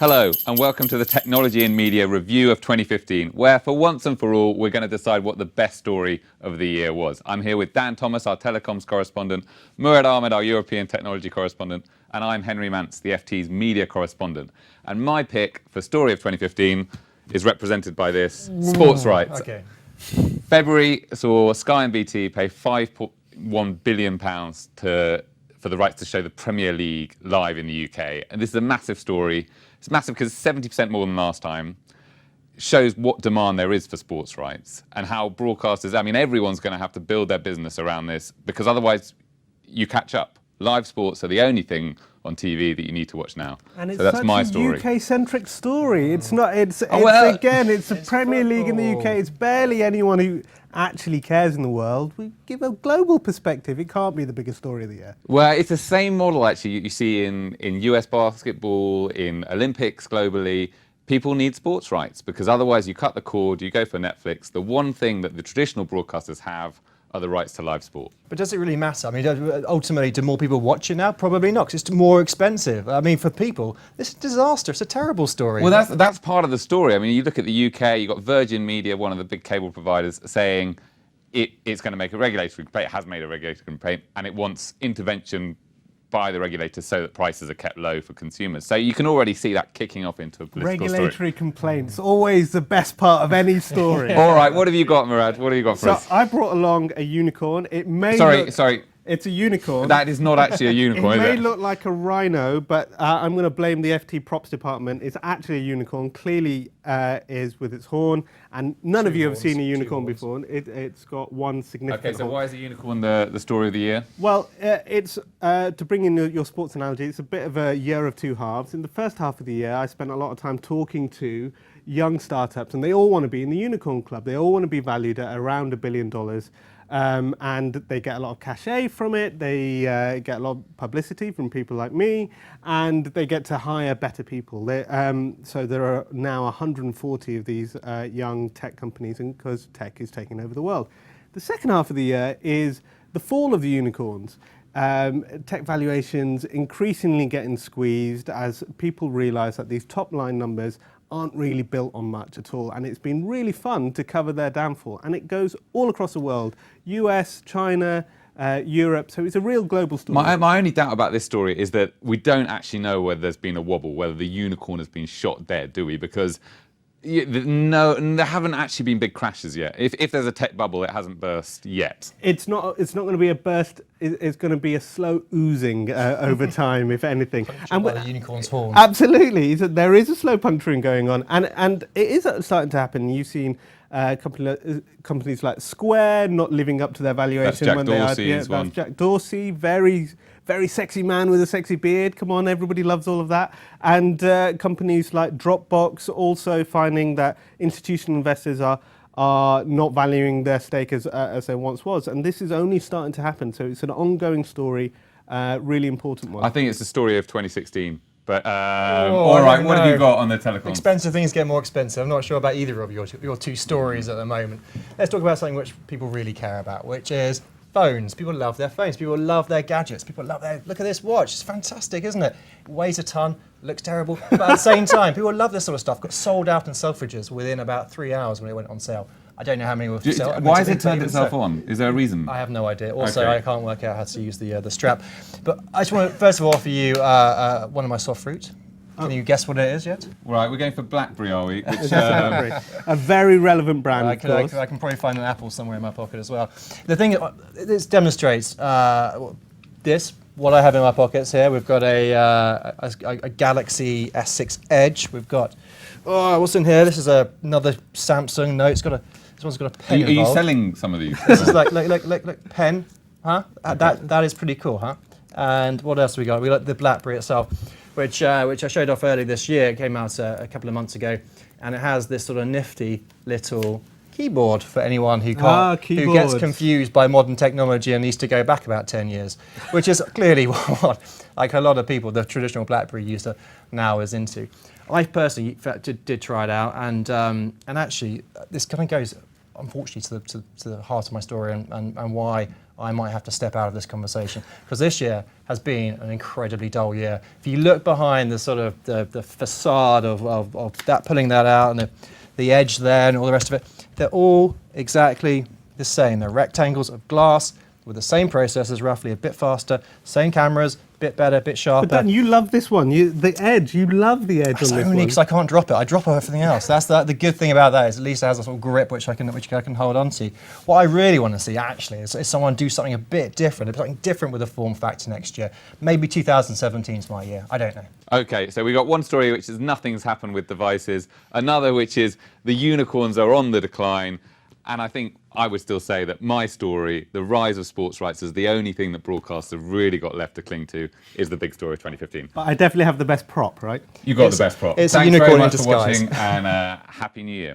Hello and welcome to the Technology and Media Review of 2015, where for once and for all we're going to decide what the best story of the year was. I'm here with Dan Thomas, our telecoms correspondent, Murad, Ahmed, our European technology correspondent, and I'm Henry Mance, the FT's media correspondent. And my pick for story of 2015 is represented by this: sports rights. Okay. February saw Sky and BT pay £5.1 billion for the rights to show the Premier League live in the UK. And this is a massive story. It's massive because it's 70% more than last time. It shows what demand there is for sports rights and how broadcasters, I mean, everyone's going to have to build their business around this because otherwise you catch up. Live sports are the only thing on TV that you need to watch now. And it's so that's such my a story. UK-centric story. It's not. It's well, it's a Premier League in the UK. It's barely anyone who actually cares in the world. We give a global perspective. It can't be the biggest story of the year. Well, it's the same model actually you see in US basketball, in Olympics globally. People need sports rights because otherwise you cut the cord, you go for Netflix. The one thing that the traditional broadcasters have are the rights to live sport. But does it really matter? I mean, ultimately, do more people watch it now? Probably not, because it's more expensive. I mean, for people, this is a disaster. It's a terrible story. Well, that's part of the story. I mean, you look at the UK, you've got Virgin Media, one of the big cable providers, saying it's going to make a regulatory complaint. It has made a regulatory complaint, and it wants intervention by the regulators so that prices are kept low for consumers. So you can already see that kicking off into a political Regulatory complaints, always the best part of any story. All right, what have you got, Murad? What have you got for us? So I brought along a unicorn. It may Sorry. It's a unicorn. That is not actually a unicorn, It may is it? look like a rhino, but I'm going to blame the FT props department. It's actually a unicorn. Clearly is with its horn, and none of you have seen a unicorn before. It's got one significant Okay, so horn. why is the unicorn the story of the year? Well, it's to bring in your sports analogy, it's a bit of a year of two halves. In the first half of the year, I spent a lot of time talking to young startups, and they all want to be in the unicorn club. They all want to be valued at around $1 billion. And they get a lot of cachet from it, they get a lot of publicity from people like me, and they get to hire better people. So there are now 140 of these young tech companies, and because tech is taking over the world. The second half of the year is the fall of the unicorns. Tech valuations increasingly getting squeezed as people realise that these top line numbers aren't really built on much at all, and it's been really fun to cover their downfall, and it goes all across the world: US, China, Europe, so it's a real global story. My only doubt about this story is that we don't actually know whether there's been a wobble, whether the unicorn has been shot dead, do we? Because no, there haven't actually been big crashes yet. If there's a tech bubble, it hasn't burst yet. It's not going to be a burst. It's going to be a slow oozing over time, if anything. And the unicorn's horn. Absolutely, there is a slow puncturing going on, and it is starting to happen. You've seen companies like Square not living up to their valuation when they IPO. That's Jack Dorsey, very sexy man with a sexy beard. Come on, everybody loves all of that. And companies like Dropbox also finding that institutional investors are not valuing their stake as they once was. And this is only starting to happen. So it's an ongoing story, really important one. I think it's the story of 2016. But all right, what have you got on the telecoms? Expensive things get more expensive. I'm not sure about either of your two stories at the moment. Let's talk about something which people really care about, which is phones. People love their phones. People love their gadgets. People love look at this watch. It's fantastic, isn't it? It weighs a ton, looks terrible, but at the same time, people love this sort of stuff. Got sold out in Selfridges within about 3 hours when it went on sale. I don't know how many were sold. Why has it turned itself on? Is there a reason? I have no idea. Also, Okay. I can't work out how to use the strap. But I just want to first of all offer you one of my soft fruit. Can you guess what it is yet? Right, we're going for BlackBerry, are we? Which, A very relevant brand, I of course. can probably find an apple somewhere in my pocket as well. The thing, this demonstrates what I have in my pockets here. We've got a Galaxy S6 Edge. We've got, what's in here? This is another Samsung. No, this one's got a pen are you involved. selling some of these? This is like pen, huh? Okay. That is pretty cool, huh? And what else have we got? We got the BlackBerry itself, which I showed off earlier this year. It came out a couple of months ago, and it has this sort of nifty little keyboard for anyone who gets confused by modern technology and needs to go back about 10 years, which is clearly what like a lot of people, the traditional BlackBerry user now is into. I personally did try it out, and actually this kind of goes, unfortunately, to the heart of my story and why I might have to step out of this conversation, because this year has been an incredibly dull year. If you look behind the sort of the facade of that, pulling that out, and the edge there and all the rest of it, they're all exactly the same. They're rectangles of glass with the same processors, roughly a bit faster, same cameras, bit better, bit sharper. But Dan, you love this one. The edge. You love the edge It's on this only one. because I can't drop it. I drop everything else. That's the good thing about that, is at least it has a sort of grip which I can hold on to. What I really want to see actually is someone do something a bit different, something different with the form factor next year. Maybe 2017's my year. I don't know. Okay, so we got one story which is nothing's happened with devices, another which is the unicorns are on the decline, and I think I would still say that my story, the rise of sports rights, is the only thing that broadcasters have really got left to cling to, is the big story of 2015. But I definitely have the best prop, right? You got the best prop. It's a Thanks unicorn very in much for disguise. watching, and Happy New Year.